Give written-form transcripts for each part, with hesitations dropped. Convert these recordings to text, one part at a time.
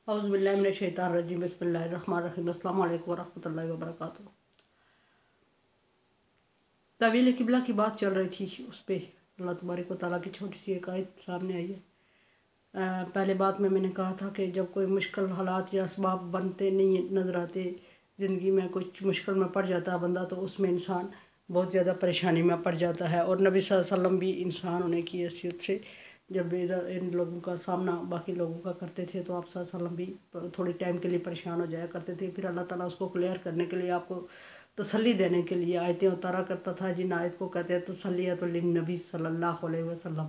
اعوذ باللہ من الشیطان الرجیم بسم اللہ الرحمن الرحیم السلام علیکم ورحمۃ اللہ وبرکاتہ۔ طویل قبلہ کی بات چل رہی تھی، اس پہ اللہ تبارک و تعالیٰ کی چھوٹی سی ایک آیت سامنے آئی ہے۔ پہلے بات میں نے کہا تھا کہ جب کوئی مشکل حالات یا اسباب بنتے نہیں نظر آتے، زندگی میں کچھ مشکل میں پڑ جاتا ہے بندہ، تو اس میں انسان بہت زیادہ پریشانی میں پڑ جاتا ہے۔ اور نبی صلی اللہ علیہ وسلم بھی انسان ہونے کی حیثیت سے جب ان لوگوں کا سامنا باقی لوگوں کا کرتے تھے تو آپ صلی اللہ علیہ وسلم بھی تھوڑی ٹائم کے لیے پریشان ہو جایا کرتے تھے، پھر اللہ تعالیٰ اس کو کلیئر کرنے کے لیے، آپ کو تسلی دینے کے لیے آیتیں اتارا کرتا تھا، جن آیت کو کہتے ہیں تسلیۃ للنبی صلی اللہ علیہ وسلم۔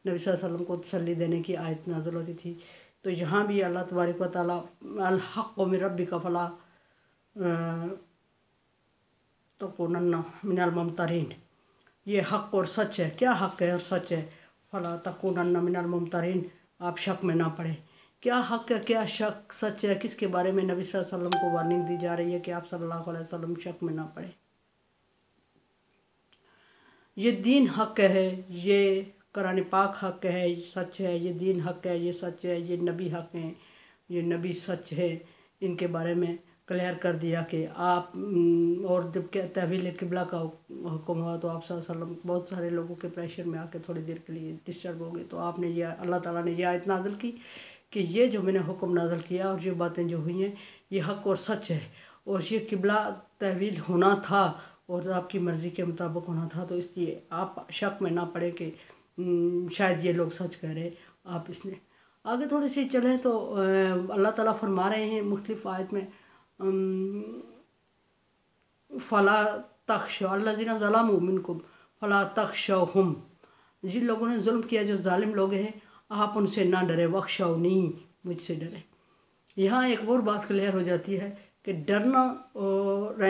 نبی صلی اللہ علیہ وسلم کو تسلی دینے کی آیت نازل ہوتی تھی۔ تو یہاں بھی اللہ تبارک و تعالیٰ الحق من ربک فلا تکونن من الممترین، یہ حق اور سچ ہے۔ کیا حق ہے اور سچ ہے؟ فلا تکونن من الممترین، آپ شک میں نہ پڑیں۔ کیا حق ہے، کیا شک سچ ہے، کس کے بارے میں نبی صلی اللہ علیہ وسلم کو وارننگ دی جا رہی ہے کہ آپ صلی اللہ علیہ وسلم شک میں نہ پڑیں۔ یہ دین حق ہے، یہ قرآن پاک حق ہے، یہ سچ ہے، یہ دین حق ہے، یہ سچ ہے، یہ نبی حق ہیں، یہ نبی سچ ہے۔ ان کے بارے میں کلیئر کر دیا کہ آپ اور جب کہ تحویل قبلہ کا حکم ہوا تو آپ صلی اللہ علیہ وسلم بہت سارے لوگوں کے پریشر میں آ کے تھوڑی دیر کے لیے ڈسٹرب ہو گئے، تو آپ نے یہ اللہ تعالیٰ نے یہ آیت نازل کی کہ یہ جو میں نے حکم نازل کیا اور یہ باتیں جو ہوئی ہیں یہ حق اور سچ ہے، اور یہ قبلہ تحویل ہونا تھا اور آپ کی مرضی کے مطابق ہونا تھا، تو اس لیے آپ شک میں نہ پڑیں کہ شاید یہ لوگ سچ کہہ رہے۔ آپ اس نے آگے تھوڑی سی چلیں تو اللہ تعالیٰ فرما رہے ہیں مختلف آیت میں فلا تخشوا الذین ظلموا منکم فلا تخشوہم، جن لوگوں نے ظلم کیا، جو ظالم لوگ ہیں، آپ ان سے نہ ڈرے، واخشونی، مجھ سے ڈرے۔ یہاں ایک اور بات کلیئر ہو جاتی ہے کہ ڈرنا اور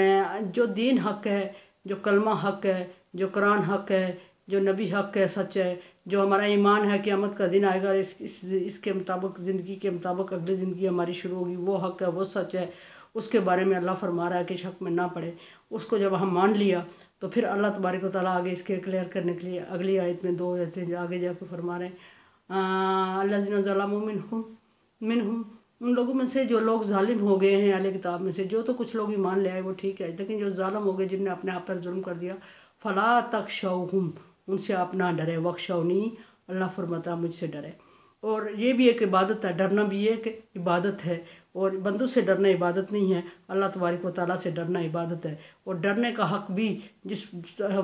جو دین حق ہے، جو کلمہ حق ہے، جو قرآن حق ہے، جو نبی حق ہے، سچ ہے، جو ہمارا ایمان ہے قیامت کا دن آئے گا، اس کے مطابق زندگی کے مطابق اگلی زندگی ہماری شروع ہوگی، وہ حق ہے، وہ سچ ہے، اس کے بارے میں اللہ فرما رہا ہے کہ شک میں نہ پڑے۔ اس کو جب ہم مان لیا تو پھر اللہ تبارک و تعالیٰ آگے اس کے کلیئر کرنے کے لیے اگلی آیت میں 2 آیتیں آگے جا کے فرما رہے ہیں الذین ظلموا منہم، ان لوگوں میں سے جو لوگ ظالم ہو گئے ہیں اہل کتاب میں سے، جو تو کچھ لوگ ایمان لے آئے وہ ٹھیک ہے، لیکن جو ظالم ہو گئے، جن نے اپنے آپ پر ظلم کر دیا، فلا تخشوہم، ان سے آپ نہ ڈرے، واخشونی، اللہ فرماتا مجھ سے ڈرے۔ اور یہ بھی ایک عبادت ہے، ڈرنا بھی ایک عبادت ہے، اور بندوں سے ڈرنا عبادت نہیں ہے، اللہ تبارک و تعالیٰ سے ڈرنا عبادت ہے۔ اور ڈرنے کا حق بھی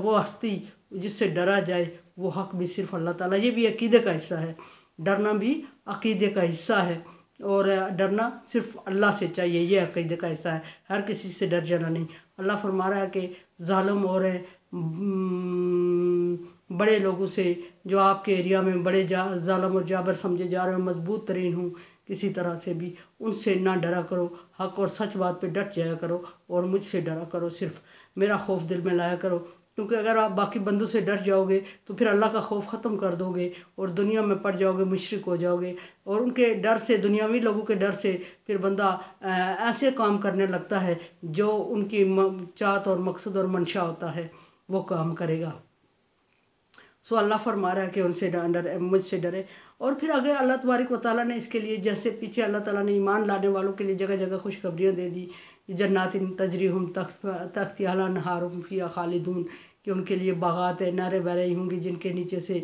وہ ہستی جس سے ڈرا جائے، وہ حق بھی صرف اللہ تعالیٰ، یہ بھی عقیدے کا حصہ ہے، ڈرنا بھی عقیدے کا حصہ ہے، اور ڈرنا صرف اللہ سے چاہیے، یہ عقیدے کا حصہ ہے، ہر کسی سے ڈر جانا نہیں۔ اللہ فرما رہا ہے کہ ظالم اور بڑے لوگوں سے، جو آپ کے ایریا میں بڑے ظالم اور جابر سمجھے جا رہے ہیں، مضبوط ترین ہوں کسی طرح سے بھی، ان سے نہ ڈرا کرو، حق اور سچ بات پہ ڈٹ جایا کرو، اور مجھ سے ڈرا کرو، صرف میرا خوف دل میں لایا کرو، کیونکہ اگر آپ باقی بندوں سے ڈر جاؤ گے تو پھر اللہ کا خوف ختم کر دو گے اور دنیا میں پڑ جاؤ گے، مشرک ہو جاؤ گے، اور ان کے ڈر سے، دنیاوی لوگوں کے ڈر سے پھر بندہ ایسے کام کرنے لگتا ہے جو ان کی چاہت اور مقصد اور منشا ہوتا ہے، وہ کام کرے گا۔ سو اللہ فرما رہا ہے کہ ان سے مجھ سے ڈرے۔ اور پھر آگے اللہ تبارک و تعالیٰ نے اس کے لیے، جیسے پیچھے اللہ تعالیٰ نے ایمان لانے والوں کے لیے جگہ جگہ خوشخبریاں دے دی، جنات تجری ہم تحتہا الانہار ہم فیہا خالدون، کہ ان کے لیے باغات ہیں، نہریں بہہ رہی ہوں گی جن کے نیچے سے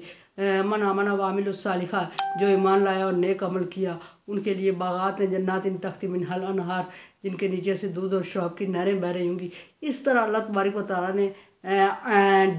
من آمن وعمل الصالحات، جو ایمان لایا اور نیک عمل کیا، ان کے لیے باغات ہیں، جنات تحت منہا الانہار، جن کے نیچے سے دودھ اور شراب کی نہریں بہہ رہی ہوں گی۔ اس طرح اللہ تبارک و تعالیٰ نے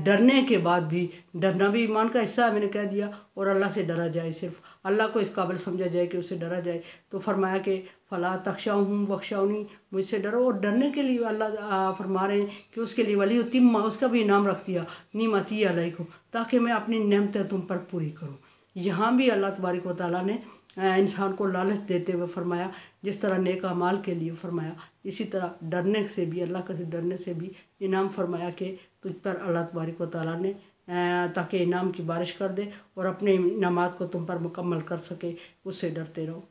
ڈرنے کے بعد بھی، ڈرنا بھی ایمان کا حصہ ہے، میں نے کہہ دیا، اور اللہ سے ڈرا جائے، صرف اللہ کو اس قابل سمجھا جائے کہ اسے ڈرا جائے، تو فرمایا کہ فلا تخشوہم واخشونی، مجھ سے ڈرو۔ اور ڈرنے کے لیے اللہ فرما رہے ہیں کہ اس کے لیے ولیتم، اس کا بھی انعام رکھ دیا، نعمتی علیکم، تاکہ میں اپنی نعمتیں تم پر پوری کروں۔ یہاں بھی اللہ تبارک و تعالیٰ نے انسان کو لالچ دیتے ہوئے فرمایا، جس طرح نیک اعمال کے لیے فرمایا، اسی طرح ڈرنے سے بھی، اللہ سے ڈرنے سے بھی انعام فرمایا کہ تجھ پر اللہ تبارک و تعالیٰ نے تاکہ انعام کی بارش کر دے اور اپنے انعامات کو تم پر مکمل کر سکے، اس سے ڈرتے رہو۔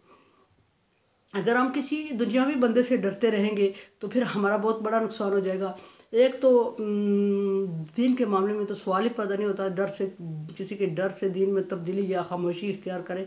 اگر ہم کسی دنیاوی بندے سے ڈرتے رہیں گے تو پھر ہمارا بہت بڑا نقصان ہو جائے گا۔ ایک تو دین کے معاملے میں تو سوال ہی پیدا نہیں ہوتا، ڈر سے، کسی کے ڈر سے دین میں تبدیلی یا خاموشی اختیار کریں،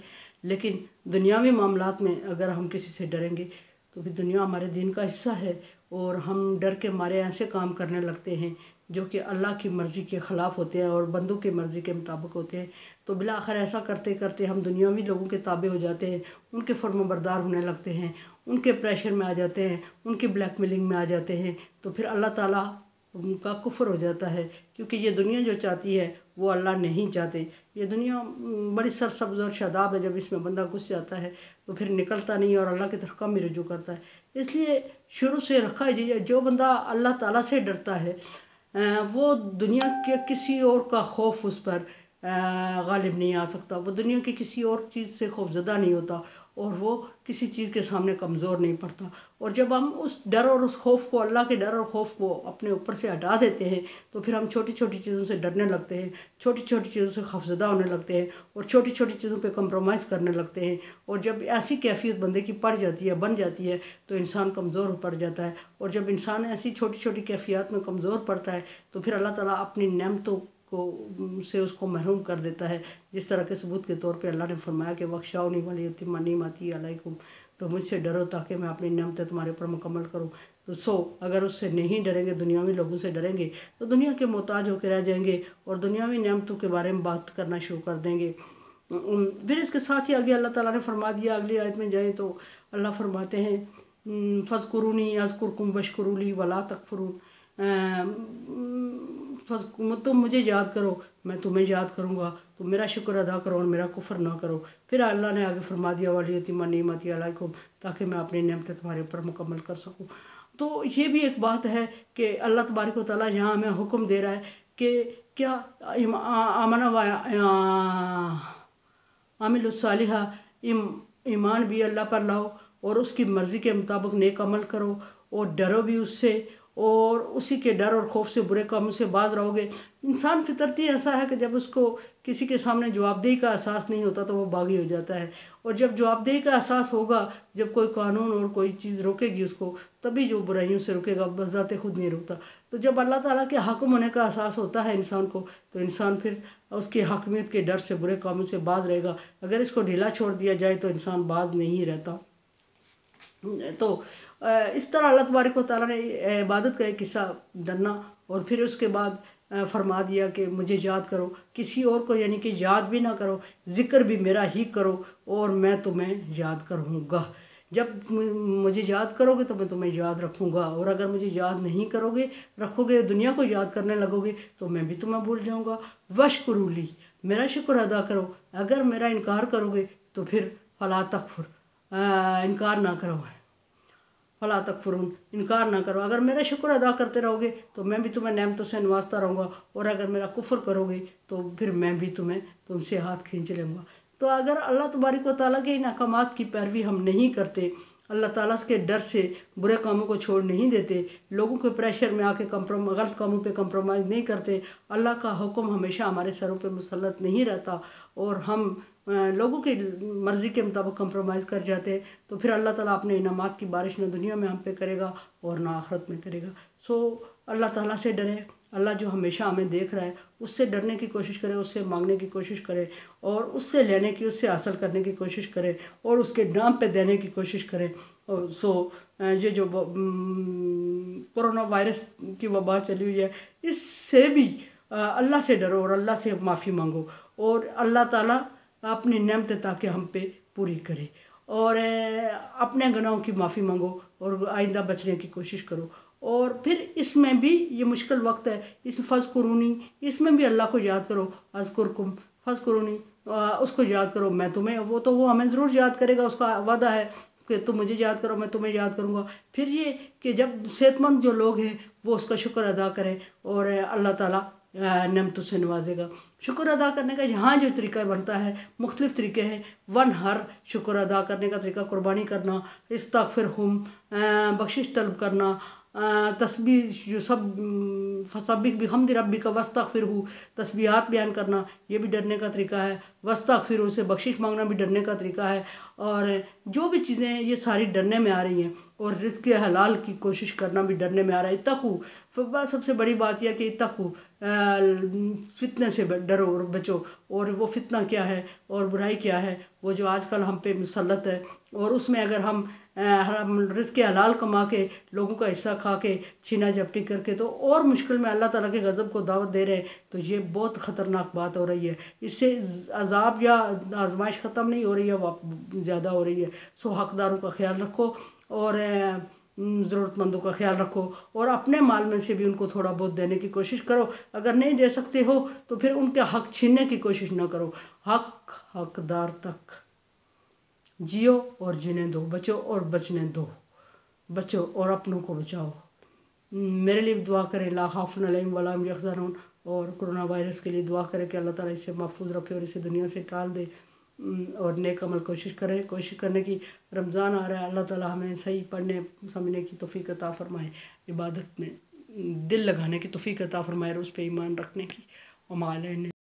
لیکن دنیاوی معاملات میں اگر ہم کسی سے ڈریں گے تو پھر دنیا ہمارے دین کا حصہ ہے، اور ہم ڈر کے مارے ایسے کام کرنے لگتے ہیں جو کہ اللہ کی مرضی کے خلاف ہوتے ہیں اور بندوں کی مرضی کے مطابق ہوتے ہیں، تو بالآخر ایسا کرتے کرتے ہم دنیاوی لوگوں کے تابع ہو جاتے ہیں، ان کے فرم بردار ہونے لگتے ہیں، ان کے پریشر میں آ جاتے ہیں، ان کی بلیک میلنگ میں آ جاتے ہیں، تو پھر اللہ تعالیٰ ان کا کفر ہو جاتا ہے، کیونکہ یہ دنیا جو چاہتی ہے وہ اللہ نہیں چاہتے۔ یہ دنیا بڑی سرسبز اور شاداب ہے، جب اس میں بندہ گھس جاتا ہے تو پھر نکلتا نہیں اور اللہ کی طرف کم ہی رجوع کرتا ہے۔ اس لیے شروع سے رکھا ہے جو بندہ اللہ تعالیٰ سے ڈرتا ہے وہ دنیا کے کسی اور کا خوف اس پر غالب نہیں آ سکتا، وہ دنیا کی کسی اور چیز سے خوف زدہ نہیں ہوتا، اور وہ کسی چیز کے سامنے کمزور نہیں پڑتا۔ اور جب ہم اس ڈر اور اس خوف کو، اللہ کے ڈر اور خوف کو اپنے اوپر سے ہٹا دیتے ہیں تو پھر ہم چھوٹی چھوٹی چیزوں سے ڈرنے لگتے ہیں، چھوٹی چھوٹی چیزوں سے خوفزدہ ہونے لگتے ہیں، اور چھوٹی چھوٹی چیزوں پہ کمپرومائز کرنے لگتے ہیں، اور جب ایسی کیفیت بندے کی پڑ جاتی ہے، بن جاتی ہے، تو انسان کمزور پڑ جاتا ہے، اور جب انسان ایسی چھوٹی چھوٹی کیفیات میں کمزور پڑتا ہے تو پھر اللہ تعالیٰ اپنی نعمتوں سے اس کو محروم کر دیتا ہے، جس طرح کے ثبوت کے طور پہ اللہ نے فرمایا کہ وَخْشَوْنِی وَلِیُتِمَّ نِعْمَتِی عَلَیکُم، تو مجھ سے ڈرو تاکہ میں اپنی نعمتیں تمہارے اوپر مکمل کروں۔ تو اگر اس سے نہیں ڈریں گے، دنیاوی لوگوں سے ڈریں گے تو دنیا کے محتاج ہو کے رہ جائیں گے اور دنیاوی نعمتوں کے بارے میں بات کرنا شروع کر دیں گے۔ پھر اس کے ساتھ ہی آگے اللہ تعالیٰ نے فرما دیا، اگلی آیت میں جائیں تو اللہ فرماتے ہیں فَاذْکُرُونِی اذْکُرْکُم وَاشْکُرُوا لِی وَلَا تَکْفُرُونَ، تم مجھے یاد کرو میں تمہیں یاد کروں گا، تم میرا شکر ادا کرو اور میرا کفر نہ کرو۔ پھر اللہ نے آگے فرما دیا وَلِیُتِمَّ نِعْمَتِی عَلَیکُم، تاکہ میں اپنی نعمتیں تمہارے اوپر مکمل کر سکوں۔ تو یہ بھی ایک بات ہے کہ اللہ تبارک و تعالیٰ یہاں ہمیں حکم دے رہا ہے کہ کیا آمنہ و عامل الصالحہ، ایمان بھی اللہ پر لاؤ اور اس کی مرضی کے مطابق نیک عمل کرو، اور ڈرو بھی اس سے، اور اسی کے ڈر اور خوف سے برے کاموں سے باز رہو گے۔ انسان فطرتی ایسا ہے کہ جب اس کو کسی کے سامنے جواب دہی کا احساس نہیں ہوتا تو وہ باغی ہو جاتا ہے، اور جب جواب دہی کا احساس ہوگا، جب کوئی قانون اور کوئی چیز روکے گی اس کو، تبھی جو برائیوں سے روکے گا، بذات خود نہیں روکتا۔ تو جب اللہ تعالیٰ کے حاکم ہونے کا احساس ہوتا ہے انسان کو، تو انسان پھر اس کی حاکمیت کے ڈر سے برے کاموں سے باز رہے گا۔ اگر اس کو ڈھیلا چھوڑ دیا جائے تو انسان باز نہیں رہتا۔ تو اس طرح اللہ تبارک و تعالیٰ نے عبادت کا ایک حصہ ڈرنا، اور پھر اس کے بعد فرما دیا کہ مجھے یاد کرو، کسی اور کو یعنی کہ یاد بھی نہ کرو، ذکر بھی میرا ہی کرو اور میں تمہیں یاد کروں گا۔ جب مجھے یاد کرو گے تو میں تمہیں یاد رکھوں گا، اور اگر مجھے یاد نہیں کرو گے، رکھو گے، دنیا کو یاد کرنے لگو گے تو میں بھی تمہیں بھول جاؤں گا۔ وَاشْکُرُوا لِی، میرا شکر ادا کرو، اگر میرا انکار کرو گے تو پھر فَلَا تَکْفُرْ، انکار نہ کرو، فَلَا تَکْفُرُونَ، انکار نہ کرو۔ اگر میرا شکر ادا کرتے رہو گے تو میں بھی تمہیں نعمتوں سے نوازتا رہوں گا، اور اگر میرا کفر کرو گے تو پھر میں بھی تم سے ہاتھ کھینچ لوں گا۔ تو اگر اللہ تبارک و تعالیٰ کے ان احکامات کی پیروی ہم نہیں کرتے، اللہ تعالیٰ کے ڈر سے برے کاموں کو چھوڑ نہیں دیتے، لوگوں کے پریشر میں آ کے غلط کاموں پہ کمپرومائز نہیں کرتے، اللہ کا حکم ہمیشہ ہمارے سروں پہ مسلط نہیں رہتا، اور ہم لوگوں کی مرضی کے مطابق کمپرومائز کر جاتے ہیں، تو پھر اللہ تعالیٰ اپنے انعامات کی بارش نہ دنیا میں ہم پہ کرے گا اور نہ آخرت میں کرے گا۔ اللہ تعالیٰ سے ڈرے، اللہ جو ہمیشہ ہمیں دیکھ رہا ہے اس سے ڈرنے کی کوشش کرے، اس سے مانگنے کی کوشش کرے، اور اس سے لینے کی، اس سے حاصل کرنے کی کوشش کرے، اور اس کے نام پہ دینے کی کوشش کرے۔ یہ جو کورونا وائرس کی وبا چلی ہوئی ہے، اس سے بھی اللہ سے ڈرو اور اللہ سے معافی مانگو، اور اللہ تعالیٰ اپنی نعمتیں تاکہ ہم پہ پوری کرے، اور اپنے گناہوں کی معافی مانگو اور آئندہ بچنے کی کوشش کرو۔ اور پھر اس میں بھی یہ مشکل وقت ہے، اس میں فَاذْکُرُونِی، اس میں بھی اللہ کو یاد کرو، اذکرکم فَاذْکُرُونِی، اس کو یاد کرو، میں تمہیں، وہ ہمیں ضرور یاد کرے گا، اس کا وعدہ ہے کہ تم مجھے یاد کرو میں تمہیں یاد کروں گا۔ پھر یہ کہ جب صحت مند جو لوگ ہیں وہ اس کا شکر ادا کریں، اور اللہ تعالیٰ نعمتوں سے نوازے گا۔ شکر ادا کرنے کا یہاں جو طریقہ بنتا ہے، مختلف طریقے ہیں۔ ہر شکر ادا کرنے کا طریقہ قربانی کرنا، استغفرہم، بخشش طلب کرنا، تسبیح جو فسبح بحمد ربک واستغفرہ، تسبیحات بیان کرنا، یہ بھی ڈرنے کا طریقہ ہے۔ واستغفرہ سے بخشش مانگنا بھی ڈرنے کا طریقہ ہے، اور جو بھی چیزیں ہیں یہ ساری ڈرنے میں آ رہی ہیں، اور رزق حلال کی کوشش کرنا بھی ڈرنے میں آ رہا ہے۔ اتقوا، سب سے بڑی بات یہ ہے کہ اتقوا، فتنے سے ڈرو اور بچو، اور وہ فتنہ کیا ہے اور برائی کیا ہے وہ جو آج کل ہم پہ مسلط ہے، اور اس میں اگر ہم رزق حلال کما کے لوگوں کا حصہ کھا کے چھینا جھپٹی کر کے تو اور مشکل میں اللہ تعالیٰ کے غضب کو دعوت دے رہے ہیں، تو یہ بہت خطرناک بات ہو رہی ہے۔ اس سے عذاب یا آزمائش ختم نہیں ہو رہی ہے، وہ زیادہ ہو رہی ہے۔ سو حقداروں کا خیال رکھو اور ضرورت مندوں کا خیال رکھو، اور اپنے مال میں سے بھی ان کو تھوڑا بہت دینے کی کوشش کرو۔ اگر نہیں دے سکتے ہو تو پھر ان کے حق چھیننے کی کوشش نہ کرو۔ حقدار تک جیو اور جینے دو، بچو اور بچنے دو، بچو اور اپنوں کو بچاؤ۔ میرے لیے دعا کریں، لا خوف علیہم ولا هم یحزنون، اور کرونا وائرس کے لیے دعا کریں کہ اللہ تعالیٰ اسے محفوظ رکھے اور اسے دنیا سے ٹال دے، اور نیک عمل کوشش کرنے کی۔ رمضان آ رہا ہے، اللہ تعالیٰ ہمیں صحیح پڑھنے سمجھنے کی توفیق عطا فرمائے، عبادت میں دل لگانے کی توفیق عطا فرمائے اور اس پہ ایمان رکھنے کی۔ وما علینا